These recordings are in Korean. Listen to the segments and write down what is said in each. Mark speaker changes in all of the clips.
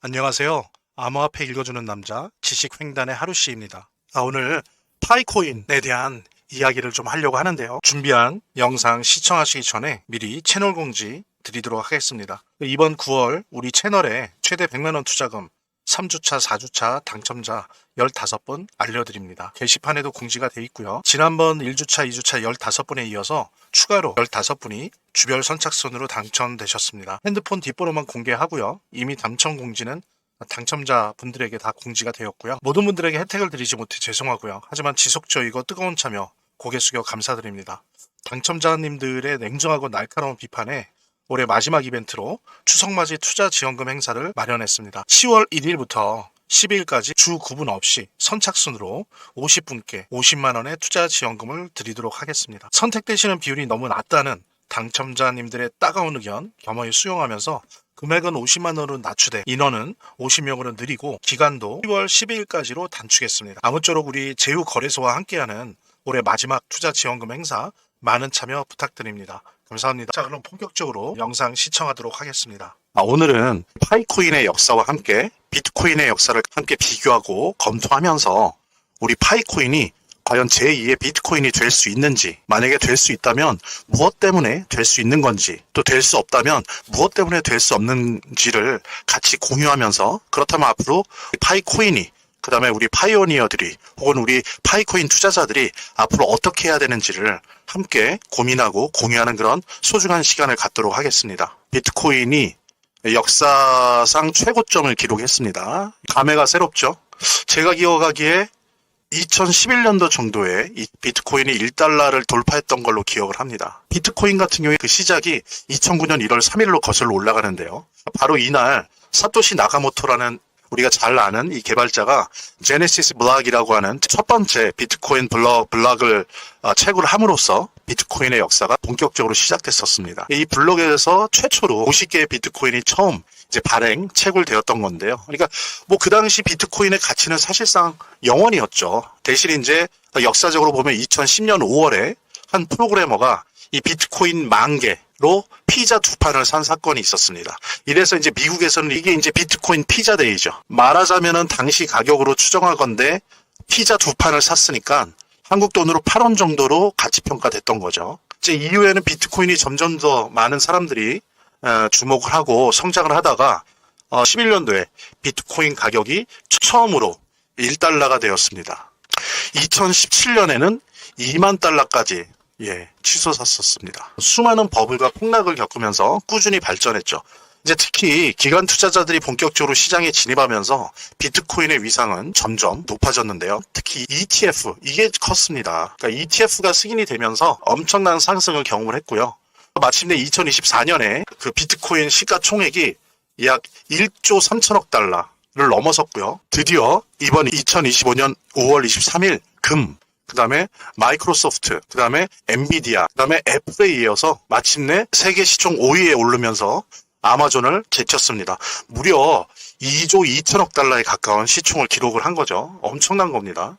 Speaker 1: 안녕하세요. 암호화폐 읽어주는 남자 지식횡단의 하루씨입니다. 오늘 파이코인에 대한 이야기를 좀 하려고 하는데요. 준비한 영상 시청하시기 전에 미리 채널 공지 드리도록 하겠습니다. 이번 9월 우리 채널에 최대 100만원 투자금 3주차, 4주차 당첨자 15분 알려드립니다. 게시판에도 공지가 돼 있고요. 지난번 1주차, 2주차 15분에 이어서 추가로 15분이 주별 선착순으로 당첨되셨습니다. 핸드폰 뒷번호만 공개하고요. 이미 당첨 공지는 당첨자 분들에게 다 공지가 되었고요. 모든 분들에게 혜택을 드리지 못해 죄송하고요. 하지만 지속적이고 뜨거운 참여 고개 숙여 감사드립니다. 당첨자님들의 냉정하고 날카로운 비판에 올해 마지막 이벤트로 추석맞이 투자지원금 행사를 마련했습니다. 10월 1일부터 12일까지 주 구분 없이 선착순으로 50분께 50만원의 투자지원금을 드리도록 하겠습니다. 선택되시는 비율이 너무 낮다는 당첨자님들의 따가운 의견 겸허히 수용하면서 금액은 50만원으로 낮추되 인원은 50명으로 늘리고 기간도 10월 12일까지로 단축했습니다. 아무쪼록 우리 제휴거래소와 함께하는 올해 마지막 투자지원금 행사 많은 참여 부탁드립니다. 감사합니다. 자, 그럼 본격적으로 영상 시청하도록 하겠습니다. 오늘은 파이코인의 역사와 함께 비트코인의 역사를 함께 비교하고 검토하면서 우리 파이코인이 과연 제2의 비트코인이 될 수 있는지, 만약에 될 수 있다면 무엇 때문에 될 수 있는 건지, 또 될 수 없다면 무엇 때문에 될 수 없는지를 같이 공유하면서, 그렇다면 앞으로 파이코인이, 그 다음에 우리 파이오니어들이 혹은 우리 파이코인 투자자들이 앞으로 어떻게 해야 되는지를 함께 고민하고 공유하는 그런 소중한 시간을 갖도록 하겠습니다. 비트코인이 역사상 최고점을 기록했습니다. 감회가 새롭죠? 제가 기억하기에 2011년도 정도에 이 비트코인이 1달러를 돌파했던 걸로 기억을 합니다. 비트코인 같은 경우에 그 시작이 2009년 1월 3일로 거슬러 올라가는데요. 바로 이날 사토시 나카모토라는 우리가 잘 아는 이 개발자가 제네시스 블록이라고 하는 첫 번째 비트코인 블록을 채굴을 함으로써 비트코인의 역사가 본격적으로 시작됐었습니다. 이 블록에서 최초로 50개의 비트코인이 처음 이제 채굴되었던 건데요. 그러니까 뭐 그 당시 비트코인의 가치는 사실상 0원이었죠. 대신 이제 역사적으로 보면 2010년 5월에 한 프로그래머가 이 비트코인 10,000개로 피자 2판을 산 사건이 있었습니다. 이래서 이제 미국에서는 이게 이제 비트코인 피자데이죠. 말하자면은 당시 가격으로 추정하건대 피자 2판을 샀으니까 한국 돈으로 8원 정도로 가치 평가됐던 거죠. 이제 이후에는 비트코인이 점점 더 많은 사람들이 주목을 하고 성장을 하다가 11년도에 비트코인 가격이 처음으로 1달러가 되었습니다. 2017년에는 2만 달러까지 치솟았었습니다. 수많은 버블과 폭락을 겪으면서 꾸준히 발전했죠. 이제 특히 기관 투자자들이 본격적으로 시장에 진입하면서 비트코인의 위상은 점점 높아졌는데요. 특히 ETF, 이게 컸습니다. 그러니까 ETF가 승인이 되면서 엄청난 상승을 경험을 했고요. 마침내 2024년에 그 비트코인 시가총액이 약 1조 3천억 달러를 넘어섰고요. 드디어 이번 2025년 5월 23일 그 다음에 마이크로소프트, 그 다음에 엔비디아, 그 다음에 애플에 이어서 마침내 세계 시총 5위에 오르면서 아마존을 제쳤습니다. 무려 2조 2천억 달러에 가까운 시총을 기록을 한 거죠. 엄청난 겁니다.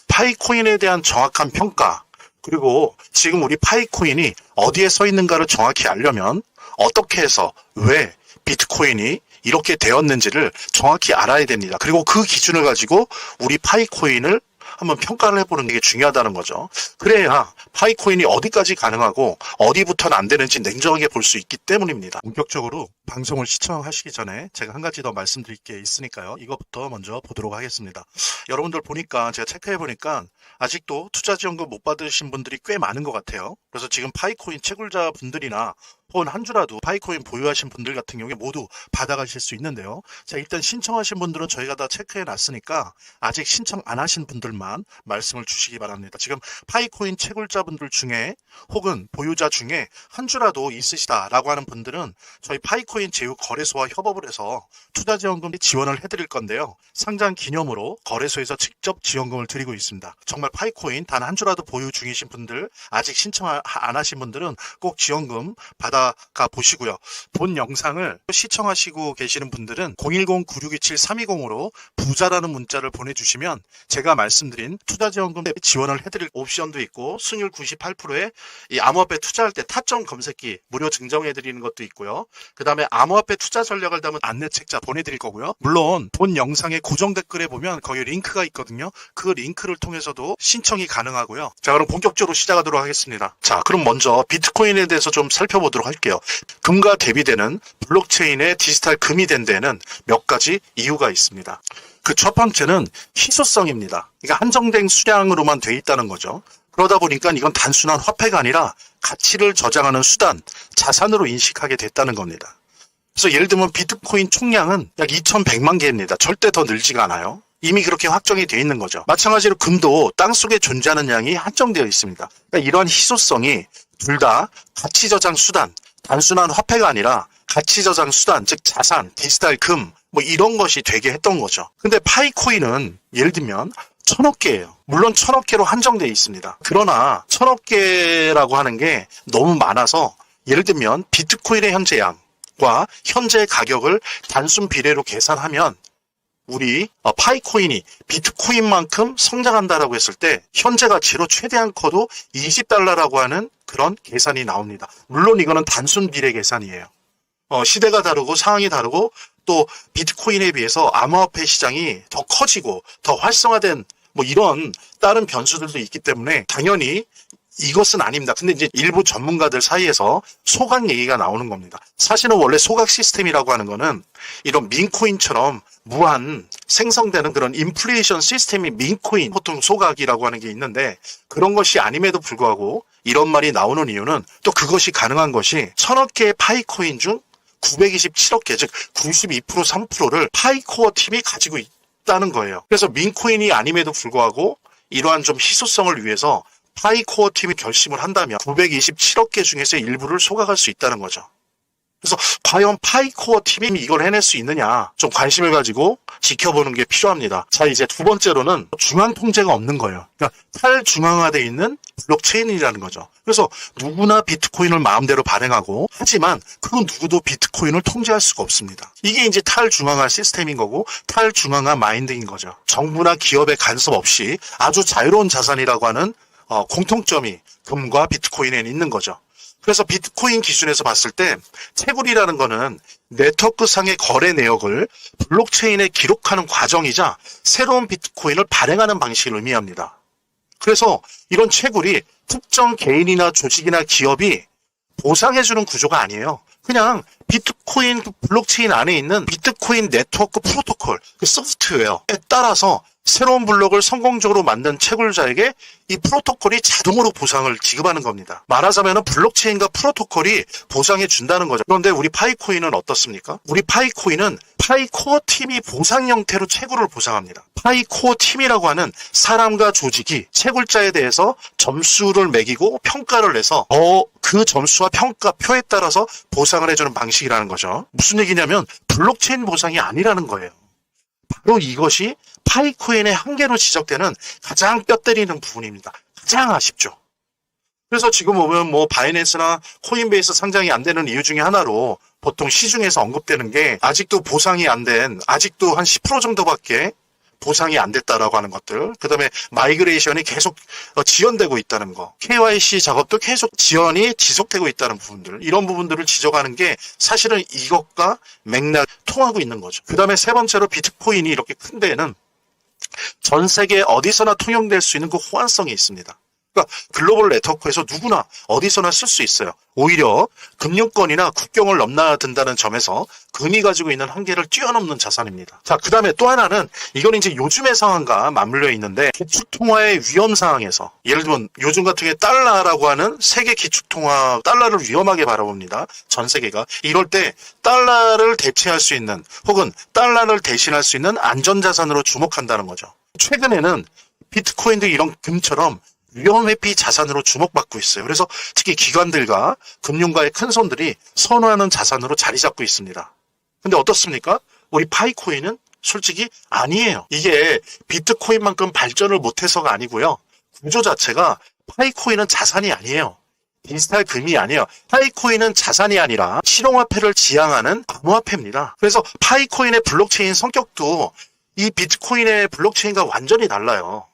Speaker 1: 파이코인에 대한 정확한 평가, 그리고 지금 우리 파이코인이 어디에 서 있는가를 정확히 알려면 어떻게 해서 왜 비트코인이 이렇게 되었는지를 정확히 알아야 됩니다. 그리고 그 기준을 가지고 우리 파이코인을 한번 평가를 해보는 게 중요하다는 거죠. 그래야 파이코인이 어디까지 가능하고 어디부터는 안 되는지 냉정하게 볼 수 있기 때문입니다. 본격적으로 방송을 시청하시기 전에 제가 한 가지 더 말씀드릴 게 있으니까요. 이것부터 먼저 보도록 하겠습니다. 여러분들 보니까 제가 체크해보니까 아직도 투자지원금 못 받으신 분들이 꽤 많은 것 같아요. 그래서 지금 파이코인 채굴자 분들이나 혹은 한 주라도 파이코인 보유하신 분들 같은 경우에 모두 받아가실 수 있는데요. 자, 일단 신청하신 분들은 저희가 다 체크해 놨으니까 아직 신청 안 하신 분들만 말씀을 주시기 바랍니다. 지금 파이코인 채굴자 분들 중에 혹은 보유자 중에 한 주라도 있으시다라고 하는 분들은 저희 파이코인 제휴 거래소와 협업을 해서 투자지원금 지원을 해드릴 건데요. 상장 기념으로 거래소에서 직접 지원금을 드리고 있습니다. 정말 파이코인 단 한 주라도 보유 중이신 분들, 아직 신청 안 하신 분들은 꼭 지원금 받아 찾아가 보시고요. 본 영상을 시청하시고 계시는 분들은 010-9627-320으로 부자라는 문자를 보내주시면 제가 말씀드린 투자지원금 지원을 해드릴 옵션도 있고 수익률 98%에 이 암호화폐 투자할 때 타점 검색기 무료 증정해드리는 것도 있고요. 그 다음에 암호화폐 투자 전략을 담은 안내책자 보내드릴 거고요. 물론 본 영상의 고정 댓글에 보면 거기 링크가 있거든요. 그 링크를 통해서도 신청이 가능하고요. 자, 그럼 본격적으로 시작하도록 하겠습니다. 자, 그럼 먼저 비트코인에 대해서 좀 살펴보도록 할게요. 금과 대비되는 블록체인의 디지털 금이 된 데는 몇 가지 이유가 있습니다. 그 첫 번째는 희소성입니다. 그러니까 한정된 수량으로만 돼 있다는 거죠. 그러다 보니까 이건 단순한 화폐가 아니라 가치를 저장하는 수단, 자산으로 인식하게 됐다는 겁니다. 그래서 예를 들면 비트코인 총량은 약 2100만 개입니다. 절대 더 늘지가 않아요. 이미 그렇게 확정이 되어 있는 거죠. 마찬가지로 금도 땅속에 존재하는 양이 한정되어 있습니다. 그러니까 이러한 희소성이 둘 다 가치 저장 수단, 단순한 화폐가 아니라 가치 저장 수단, 즉 자산, 디지털 금, 뭐 이런 것이 되게 했던 거죠. 근데 파이코인은 예를 들면 1000억 개예요. 물론 1000억 개로 한정되어 있습니다. 그러나 1000억 개라고 하는 게 너무 많아서 예를 들면 비트코인의 현재 양과 현재 가격을 단순 비례로 계산하면 우리 파이코인이 비트코인만큼 성장한다라고 했을 때 현재 가치로 최대한 커도 $20라고 하는 그런 계산이 나옵니다. 물론 이거는 단순 비례 계산이에요. 시대가 다르고 상황이 다르고 또 비트코인에 비해서 암호화폐 시장이 더 커지고 더 활성화된 뭐 이런 다른 변수들도 있기 때문에 당연히 이것은 아닙니다. 근데 이제 일부 전문가들 사이에서 소각 얘기가 나오는 겁니다. 사실은 원래 소각 시스템이라고 하는 거는 이런 민코인처럼 무한 생성되는 그런 인플레이션 시스템이 민코인, 보통 소각이라고 하는 게 있는데 그런 것이 아님에도 불구하고 이런 말이 나오는 이유는 또 그것이 가능한 것이 1000억 개의 파이코인 중 927억 개, 즉 92% 3%를 파이코어 팀이 가지고 있다는 거예요. 그래서 민코인이 아님에도 불구하고 이러한 좀 희소성을 위해서 파이코어 팀이 결심을 한다면 927억 개 중에서 일부를 소각할 수 있다는 거죠. 그래서 과연 파이코어 팀이 이걸 해낼 수 있느냐 좀 관심을 가지고 지켜보는 게 필요합니다. 자, 이제 두 번째로는 중앙 통제가 없는 거예요. 그러니까 탈중앙화되어 있는 블록체인이라는 거죠. 그래서 누구나 비트코인을 마음대로 발행하고 하지만 그건 누구도 비트코인을 통제할 수가 없습니다. 이게 이제 탈중앙화 시스템인 거고 탈중앙화 마인드인 거죠. 정부나 기업의 간섭 없이 아주 자유로운 자산이라고 하는 공통점이 금과 비트코인에 있는 거죠. 그래서 비트코인 기준에서 봤을 때 채굴이라는 거는 네트워크상의 거래 내역을 블록체인에 기록하는 과정이자 새로운 비트코인을 발행하는 방식을 의미합니다. 그래서 이런 채굴이 특정 개인이나 조직이나 기업이 보상해주는 구조가 아니에요. 그냥 비트코인 블록체인 안에 있는 비트코인 네트워크 프로토콜, 그 소프트웨어에 따라서 새로운 블록을 성공적으로 만든 채굴자에게 이 프로토콜이 자동으로 보상을 지급하는 겁니다. 말하자면 블록체인과 프로토콜이 보상해 준다는 거죠. 그런데 우리 파이코인은 어떻습니까? 우리 파이코인은 파이코어 팀이 보상 형태로 채굴을 보상합니다. 파이코어 팀이라고 하는 사람과 조직이 채굴자에 대해서 점수를 매기고 평가를 해서 그 점수와 평가표에 따라서 보상을 해주는 방식이라는 거죠. 무슨 얘기냐면 블록체인 보상이 아니라는 거예요. 바로 이것이 파이코인의 한계로 지적되는 가장 뼈 때리는 부분입니다. 가장 아쉽죠. 그래서 지금 보면 뭐 바이낸스나 코인베이스 상장이 안 되는 이유 중에 하나로 보통 시중에서 언급되는 게 아직도 보상이 안 된, 아직도 한 10% 정도밖에 보상이 안 됐다라고 하는 것들, 그 다음에 마이그레이션이 계속 지연되고 있다는 거, KYC 작업도 계속 지연이 지속되고 있다는 부분들, 이런 부분들을 지적하는 게 사실은 이것과 맥락 통하고 있는 거죠. 그 다음에 세 번째로 비트코인이 이렇게 큰 데에는 전 세계 어디서나 통용될 수 있는 그 호환성이 있습니다. 그러니까 글로벌 네트워크에서 누구나 어디서나 쓸 수 있어요. 오히려 금융권이나 국경을 넘나든다는 점에서 금이 가지고 있는 한계를 뛰어넘는 자산입니다. 자, 그 다음에 또 하나는 이건 이제 요즘의 상황과 맞물려 있는데 기축통화의 위험 상황에서 예를 들면 요즘 같은 경우에 달러라고 하는 세계 기축통화 달러를 위험하게 바라봅니다. 전 세계가. 이럴 때 달러를 대체할 수 있는 혹은 달러를 대신할 수 있는 안전자산으로 주목한다는 거죠. 최근에는 비트코인도 이런 금처럼 위험회피 자산으로 주목받고 있어요. 그래서 특히 기관들과 금융가의 큰 손들이 선호하는 자산으로 자리 잡고 있습니다. 근데 어떻습니까? 우리 파이코인은 솔직히 아니에요. 이게 비트코인만큼 발전을 못해서가 아니고요. 구조 자체가 파이코인은 자산이 아니에요. 디지털 금이 아니에요. 파이코인은 자산이 아니라 실용화폐를 지향하는 암호화폐입니다. 그래서 파이코인의 블록체인 성격도 이 비트코인의 블록체인과 완전히 달라요.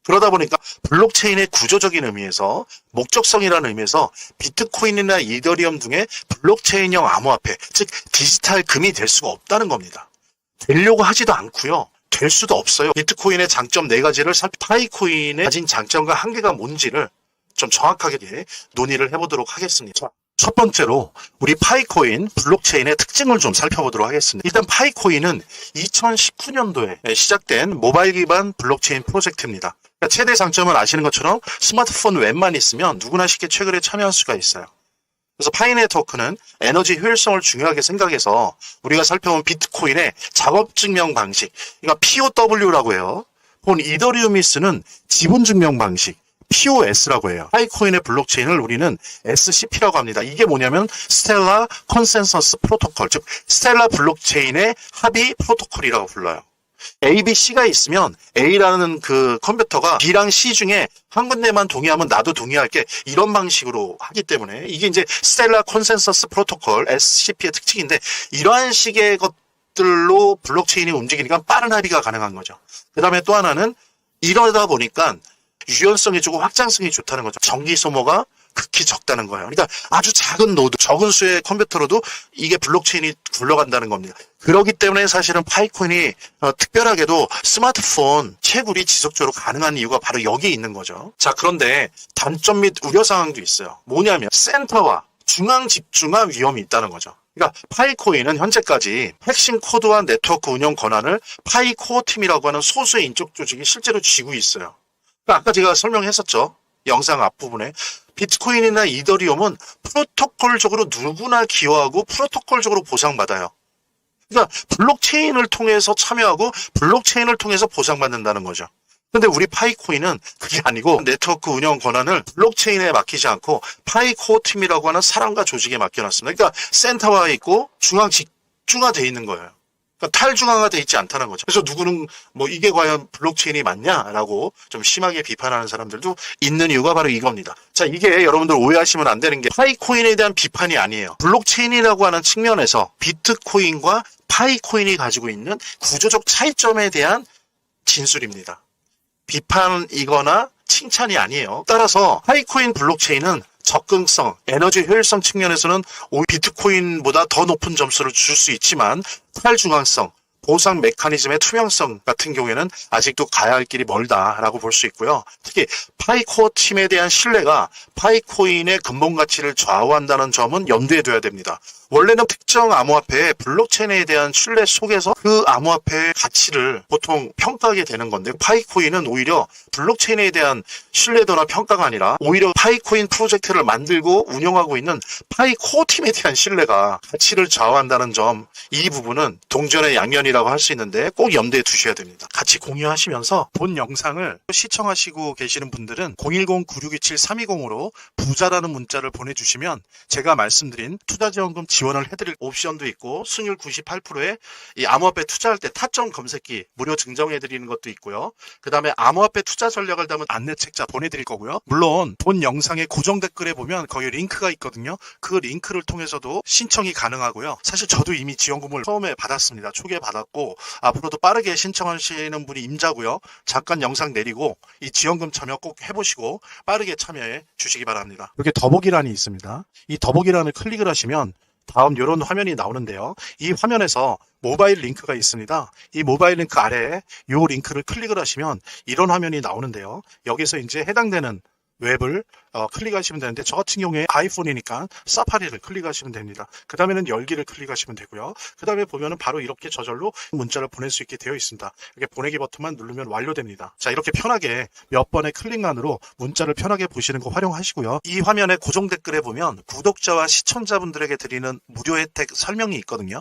Speaker 1: 그러다 보니까 블록체인의 구조적인 의미에서 목적성이라는 의미에서 비트코인이나 이더리움 등의 블록체인형 암호화폐, 즉 디지털 금이 될 수가 없다는 겁니다. 되려고 하지도 않고요. 될 수도 없어요. 비트코인의 장점 4가지를 파이코인의 가진 장점과 한계가 뭔지를 좀 정확하게 논의를 해보도록 하겠습니다. 자, 첫 번째로 우리 파이코인 블록체인의 특징을 좀 살펴보도록 하겠습니다. 일단 파이코인은 2019년도에 시작된 모바일 기반 블록체인 프로젝트입니다. 그러니까 최대 장점은 아시는 것처럼 스마트폰 웹만 있으면 누구나 쉽게 채굴에 참여할 수가 있어요. 그래서 파이 네트워크는 에너지 효율성을 중요하게 생각해서 우리가 살펴본 비트코인의 작업 증명 방식, 그러니까 POW라고 해요. 본 이더리움이 쓰는 지분 증명 방식, POS라고 해요. 파이코인의 블록체인을 우리는 SCP라고 합니다. 이게 뭐냐면 스텔라 컨센서스 프로토콜, 즉 스텔라 블록체인의 합의 프로토콜이라고 불러요. A, B, C가 있으면 A라는 그 컴퓨터가 B랑 C 중에 한 군데만 동의하면 나도 동의할게, 이런 방식으로 하기 때문에 이게 이제 스텔라 컨센서스 프로토콜 SCP의 특징인데, 이러한 식의 것들로 블록체인이 움직이니까 빠른 합의가 가능한 거죠. 그 다음에 또 하나는 이러다 보니까 유연성이 좋고 확장성이 좋다는 거죠. 전기 소모가 극히 적다는 거예요. 그러니까 아주 작은 노드, 적은 수의 컴퓨터로도 이게 블록체인이 굴러간다는 겁니다. 그렇기 때문에 사실은 파이코인이 특별하게도 스마트폰 채굴이 지속적으로 가능한 이유가 바로 여기에 있는 거죠. 자, 그런데 단점 및 우려사항도 있어요. 뭐냐면 센터와 중앙 집중화 위험이 있다는 거죠. 그러니까 파이코인은 현재까지 핵심 코드와 네트워크 운영 권한을 파이코어 팀이라고 하는 소수의 인적 조직이 실제로 쥐고 있어요. 그러니까 아까 제가 설명했었죠. 영상 앞부분에 비트코인이나 이더리움은 프로토콜적으로 누구나 기여하고 프로토콜적으로 보상받아요. 그러니까 블록체인을 통해서 참여하고 블록체인을 통해서 보상받는다는 거죠. 근데 우리 파이코인은 그게 아니고 네트워크 운영 권한을 블록체인에 맡기지 않고 파이코어 팀이라고 하는 사람과 조직에 맡겨놨습니다. 그러니까 센터화 있고 중앙 집중화되어 있는 거예요. 그러니까 탈중앙화되어 있지 않다는 거죠. 그래서 누구는 뭐 이게 과연 블록체인이 맞냐라고 좀 심하게 비판하는 사람들도 있는 이유가 바로 이겁니다. 자, 이게 여러분들 오해하시면 안 되는 게 파이코인에 대한 비판이 아니에요. 블록체인이라고 하는 측면에서 비트코인과 파이코인이 가지고 있는 구조적 차이점에 대한 진술입니다. 비판이거나 칭찬이 아니에요. 따라서 파이코인 블록체인은 접근성, 에너지 효율성 측면에서는 오히려 비트코인보다 더 높은 점수를 줄 수 있지만 탈중앙성, 보상 메커니즘의 투명성 같은 경우에는 아직도 가야 할 길이 멀다라고 볼 수 있고요. 특히 파이코어 팀에 대한 신뢰가 파이코인의 근본 가치를 좌우한다는 점은 염두에 둬야 됩니다. 원래는 특정 암호화폐의 블록체인에 대한 신뢰 속에서 그 암호화폐의 가치를 보통 평가하게 되는 건데, 파이코인은 오히려 블록체인에 대한 신뢰도나 평가가 아니라 오히려 파이코인 프로젝트를 만들고 운영하고 있는 파이코어 팀에 대한 신뢰가 가치를 좌우한다는 점, 이 부분은 동전의 양면이라고 할 수 있는데 꼭 염두에 두셔야 됩니다. 같이 공유하시면서 본 영상을 시청하시고 계시는 분들은 010-9627-320으로 부자라는 문자를 보내주시면 제가 말씀드린 투자지원금 지원을 해드릴 옵션도 있고, 수익률 98%에 이 암호화폐 투자할 때 타점 검색기 무료 증정해드리는 것도 있고요. 그 다음에 암호화폐 투자 전략을 담은 안내책자 보내드릴 거고요. 물론 본 영상의 고정 댓글에 보면 거기 링크가 있거든요. 그 링크를 통해서도 신청이 가능하고요. 사실 저도 이미 지원금을 처음에 받았습니다. 초기에 받았고 앞으로도 빠르게 신청하시는 분이 임자고요. 잠깐 영상 내리고 이 지원금 참여 꼭 해보시고 빠르게 참여해 주시기 바랍니다. 여기 더보기란이 있습니다. 이 더보기란을 클릭을 하시면 다음 이런 화면이 나오는데요. 이 화면에서 모바일 링크가 있습니다. 이 모바일 링크 아래에 이 링크를 클릭을 하시면 이런 화면이 나오는데요. 여기서 이제 해당되는 웹을 클릭하시면 되는데, 저 같은 경우에 아이폰이니까 사파리를 클릭하시면 됩니다. 그 다음에는 열기를 클릭하시면 되고요. 그 다음에 보면은 바로 이렇게 저절로 문자를 보낼 수 있게 되어 있습니다. 이렇게 보내기 버튼만 누르면 완료됩니다. 자, 이렇게 편하게 몇 번의 클릭만으로 문자를 편하게 보시는 거 활용하시고요. 이 화면의 고정 댓글에 보면 구독자와 시청자분들에게 드리는 무료 혜택 설명이 있거든요.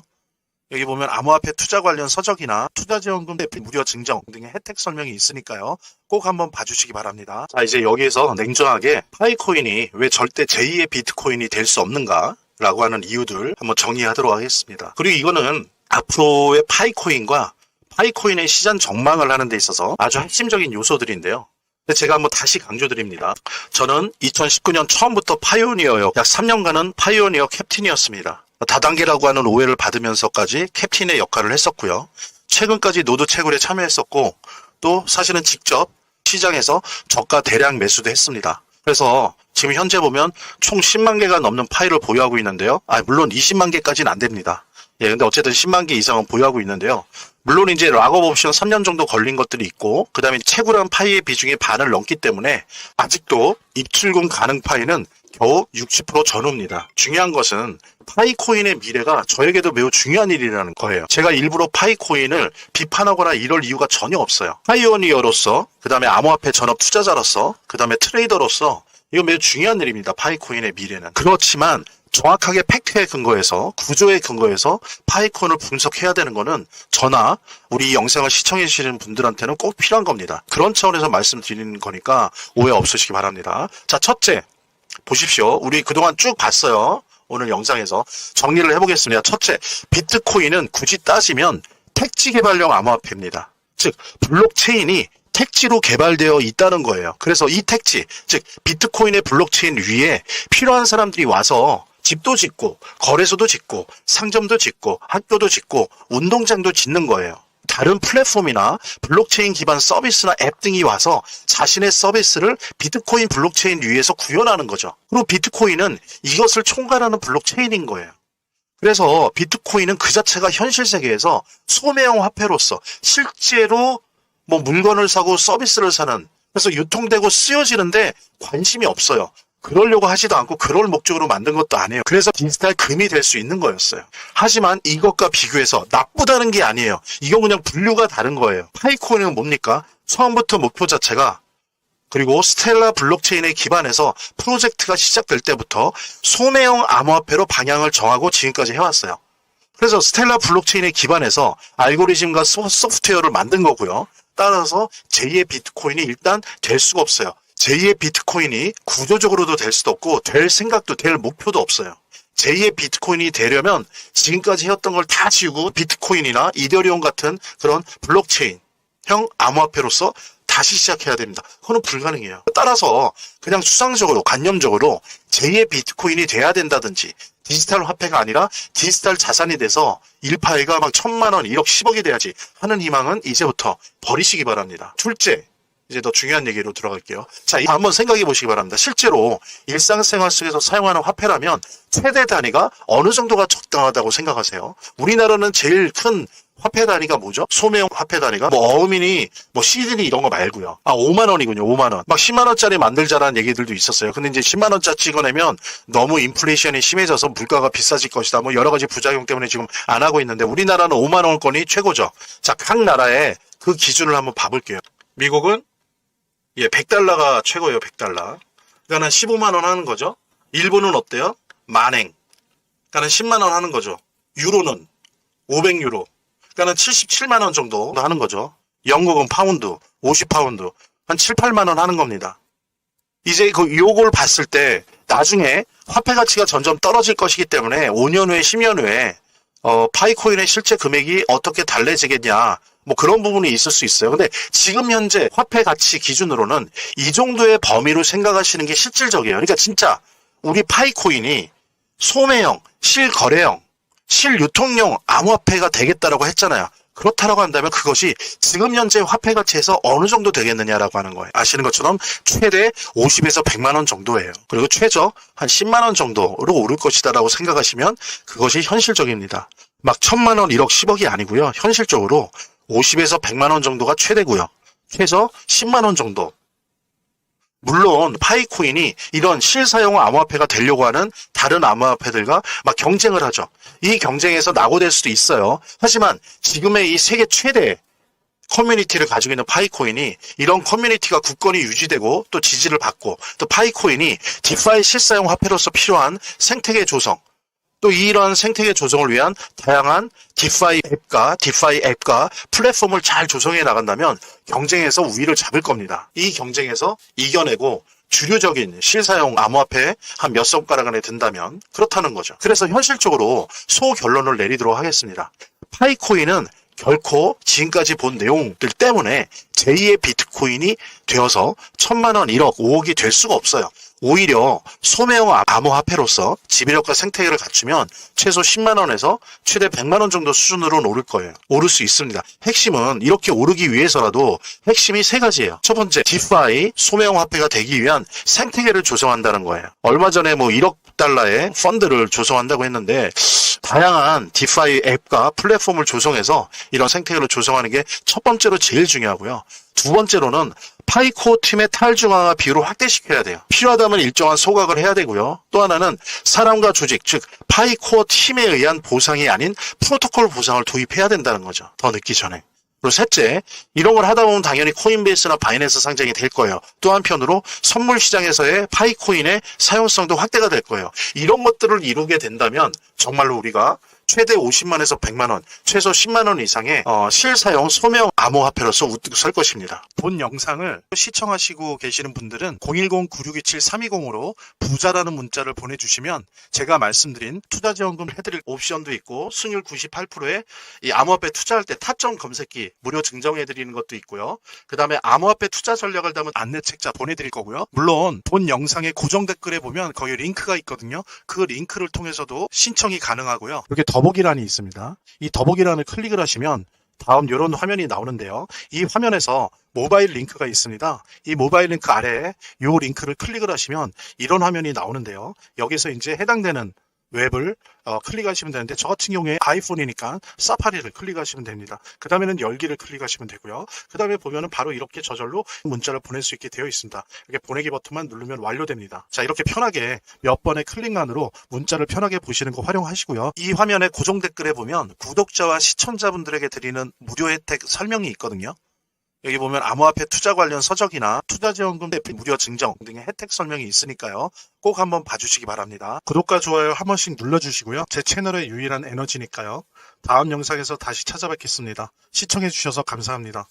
Speaker 1: 여기 보면 암호화폐 투자 관련 서적이나 투자지원금 무료 증정 등의 혜택 설명이 있으니까요. 꼭 한번 봐주시기 바랍니다. 자, 이제 여기에서 냉정하게 파이코인이 왜 절대 제2의 비트코인이 될 수 없는가 라고 하는 이유들 한번 정리하도록 하겠습니다. 그리고 이거는 앞으로의 파이코인과 파이코인의 시장 전망을 하는 데 있어서 아주 핵심적인 요소들인데요. 근데 제가 한번 다시 강조드립니다. 저는 2019년 처음부터 파이오니어요. 약 3년간은 파이오니어 캡틴이었습니다. 다단계라고 하는 오해를 받으면서까지 캡틴의 역할을 했었고요. 최근까지 노드 채굴에 참여했었고 또 사실은 직접 시장에서 저가 대량 매수도 했습니다. 그래서 지금 현재 보면 총 10만 개가 넘는 파일을 보유하고 있는데요. 물론 20만 개까지는 안 됩니다. 근데 어쨌든 10만 개 이상은 보유하고 있는데요. 물론 이제 락업 옵션 3년 정도 걸린 것들이 있고, 그 다음에 채굴한 파이의 비중이 반을 넘기 때문에 아직도 입출금 가능 파이는 겨우 60% 전후입니다. 중요한 것은 파이코인의 미래가 저에게도 매우 중요한 일이라는 거예요. 제가 일부러 파이코인을 비판하거나 이럴 이유가 전혀 없어요. 파이오니어로서, 그 다음에 암호화폐 전업 투자자로서, 그 다음에 트레이더로서 이거 매우 중요한 일입니다. 파이코인의 미래는. 그렇지만 정확하게 팩트에 근거해서 구조에 근거해서 파이콘을 분석해야 되는 거는 저나 우리 이 영상을 시청해 주시는 분들한테는 꼭 필요한 겁니다. 그런 차원에서 말씀드리는 거니까 오해 없으시기 바랍니다. 자, 첫째 보십시오. 우리 그동안 쭉 봤어요. 오늘 영상에서 정리를 해보겠습니다. 첫째, 비트코인은 굳이 따지면 택지 개발형 암호화폐입니다. 즉 블록체인이 택지로 개발되어 있다는 거예요. 그래서 이 택지, 즉 비트코인의 블록체인 위에 필요한 사람들이 와서 집도 짓고 거래소도 짓고 상점도 짓고 학교도 짓고 운동장도 짓는 거예요. 다른 플랫폼이나 블록체인 기반 서비스나 앱 등이 와서 자신의 서비스를 비트코인 블록체인 위에서 구현하는 거죠. 그리고 비트코인은 이것을 총괄하는 블록체인인 거예요. 그래서 비트코인은 그 자체가 현실 세계에서 소매형 화폐로서 실제로 물건을 사고 서비스를 사는, 그래서 유통되고 쓰여지는데 관심이 없어요. 그러려고 하지도 않고 그럴 목적으로 만든 것도 아니에요. 그래서 디지털 금이 될 수 있는 거였어요. 하지만 이것과 비교해서 나쁘다는 게 아니에요. 이건 그냥 분류가 다른 거예요. 파이코인은 뭡니까? 처음부터 목표 자체가, 그리고 스텔라 블록체인에 기반해서 프로젝트가 시작될 때부터 소매형 암호화폐로 방향을 정하고 지금까지 해왔어요. 그래서 스텔라 블록체인에 기반해서 알고리즘과 소프트웨어를 만든 거고요. 따라서 제2의 비트코인이 일단 될 수가 없어요. 제2의 비트코인이 구조적으로도 될 수도 없고 될 생각도 될 목표도 없어요. 제2의 비트코인이 되려면 지금까지 해왔던 걸 다 지우고 비트코인이나 이더리움 같은 그런 블록체인형 암호화폐로서 다시 시작해야 됩니다. 그건 불가능해요. 따라서 그냥 추상적으로 관념적으로 제2의 비트코인이 돼야 된다든지 디지털 화폐가 아니라 디지털 자산이 돼서 일파이가 막 1,000만 원, 1억, 10억이 돼야지 하는 희망은 이제부터 버리시기 바랍니다. 둘째, 이제 더 중요한 얘기로 들어갈게요. 자, 한번 생각해 보시기 바랍니다. 실제로 일상생활 속에서 사용하는 화폐라면 최대 단위가 어느 정도가 적당하다고 생각하세요? 우리나라는 제일 큰 화폐 단위가 뭐죠? 소매형 화폐 단위가 어음이니 시드니 이런 거 말고요. 5만 원이군요. 5만 원. 막 10만 원짜리 만들자라는 얘기들도 있었어요. 근데 이제 10만 원짜리 찍어내면 너무 인플레이션이 심해져서 물가가 비싸질 것이다. 여러 가지 부작용 때문에 지금 안 하고 있는데 우리나라는 5만 원권이 최고죠. 자, 각 나라의 그 기준을 한번 봐볼게요. 미국은 100달러가 최고예요. 100달러. 그러니까 15만 원 하는 거죠. 일본은 어때요? 만행. 그러니까 10만 원 하는 거죠. 유로는 500유로. 그러니까 77만 원 정도 하는 거죠. 영국은 파운드, 50파운드, 한 7, 8만 원 하는 겁니다. 이제 요걸 봤을 때 나중에 화폐 가치가 점점 떨어질 것이기 때문에 5년 후에 10년 후에 파이코인의 실제 금액이 어떻게 달라지겠냐, 그런 부분이 있을 수 있어요. 근데 지금 현재 화폐 가치 기준으로는 이 정도의 범위로 생각하시는 게 실질적이에요. 그러니까 진짜 우리 파이코인이 소매형, 실거래형, 실유통용 암호화폐가 되겠다라고 했잖아요. 그렇다라고 한다면 그것이 지금 현재 화폐 가치에서 어느 정도 되겠느냐라고 하는 거예요. 아시는 것처럼 최대 50에서 100만 원 정도예요. 그리고 최저 한 10만 원 정도로 오를 것이다라고 생각하시면 그것이 현실적입니다. 막 1,000만 원, 1억, 10억이 아니고요. 현실적으로 50에서 100만 원 정도가 최대고요. 최저 10만 원 정도. 물론 파이코인이 이런 실사용 암호화폐가 되려고 하는 다른 암호화폐들과 막 경쟁을 하죠. 이 경쟁에서 낙오될 수도 있어요. 하지만 지금의 이 세계 최대 커뮤니티를 가지고 있는 파이코인이 이런 커뮤니티가 굳건히 유지되고 또 지지를 받고 또 파이코인이 디파이 실사용 화폐로서 필요한 생태계 조성, 또 이러한 생태계 조성을 위한 다양한 디파이 앱과 플랫폼을 잘 조성해 나간다면 경쟁에서 우위를 잡을 겁니다. 이 경쟁에서 이겨내고 주류적인 실사용 암호화폐 한 몇 손가락 안에 든다면 그렇다는 거죠. 그래서 현실적으로 소결론을 내리도록 하겠습니다. 파이코인은 결코 지금까지 본 내용들 때문에 제2의 비트코인이 되어서 1000만 원, 1억, 5억이 될 수가 없어요. 오히려 소매형 암호화폐로서 지배력과 생태계를 갖추면 최소 10만 원에서 최대 100만 원 정도 수준으로는 오를 거예요. 오를 수 있습니다. 핵심은 이렇게 오르기 위해서라도 핵심이 세 가지예요. 첫 번째, 디파이 소매형 화폐가 되기 위한 생태계를 조성한다는 거예요. 얼마 전에 뭐 1억 달러의 펀드를 조성한다고 했는데 다양한 디파이 앱과 플랫폼을 조성해서 이런 생태계를 조성하는 게 첫 번째로 제일 중요하고요. 두 번째로는 파이코어 팀의 탈중앙화 비율을 확대시켜야 돼요. 필요하다면 일정한 소각을 해야 되고요. 또 하나는 사람과 조직, 즉 파이코어 팀에 의한 보상이 아닌 프로토콜 보상을 도입해야 된다는 거죠. 더 늦기 전에. 그리고 셋째, 이런 걸 하다 보면 당연히 코인베이스나 바이낸스 상장이 될 거예요. 또 한편으로 선물 시장에서의 파이코인의 사용성도 확대가 될 거예요. 이런 것들을 이루게 된다면 정말로 우리가 최대 50만에서 100만 원, 최소 10만 원 이상의 실사용 소매형 암호화폐로서 우뚝 설 것입니다. 본 영상을 시청하시고 계시는 분들은 010-9627-320으로 부자라는 문자를 보내주시면 제가 말씀드린 투자지원금 해드릴 옵션도 있고 수익률 98%의 이 암호화폐 투자할 때 타점 검색기 무료 증정해드리는 것도 있고요. 그 다음에 암호화폐 투자 전략을 담은 안내책자 보내드릴 거고요. 물론 본 영상의 고정 댓글에 보면 거기 링크가 있거든요. 그 링크를 통해서도 신청이 가능하고요. 이렇게 더보기란이 있습니다. 이 더보기란을 클릭을 하시면 다음 이런 화면이 나오는데요. 이 화면에서 모바일 링크가 있습니다. 이 모바일 링크 아래에 이 링크를 클릭을 하시면 이런 화면이 나오는데요. 여기서 이제 해당되는 웹을 클릭하시면 되는데 저 같은 경우에 아이폰이니까 사파리를 클릭하시면 됩니다. 그 다음에는 열기를 클릭하시면 되고요. 그 다음에 보면은 바로 이렇게 저절로 문자를 보낼 수 있게 되어 있습니다. 이렇게 보내기 버튼만 누르면 완료됩니다. 자, 이렇게 편하게 몇 번의 클릭만으로 문자를 편하게 보시는 거 활용하시고요. 이 화면의 고정 댓글에 보면 구독자와 시청자분들에게 드리는 무료 혜택 설명이 있거든요. 여기 보면 암호화폐 투자 관련 서적이나 투자지원금 무료 증정 등의 혜택 설명이 있으니까요. 꼭 한번 봐주시기 바랍니다. 구독과 좋아요 한 번씩 눌러주시고요. 제 채널의 유일한 에너지니까요. 다음 영상에서 다시 찾아뵙겠습니다. 시청해주셔서 감사합니다.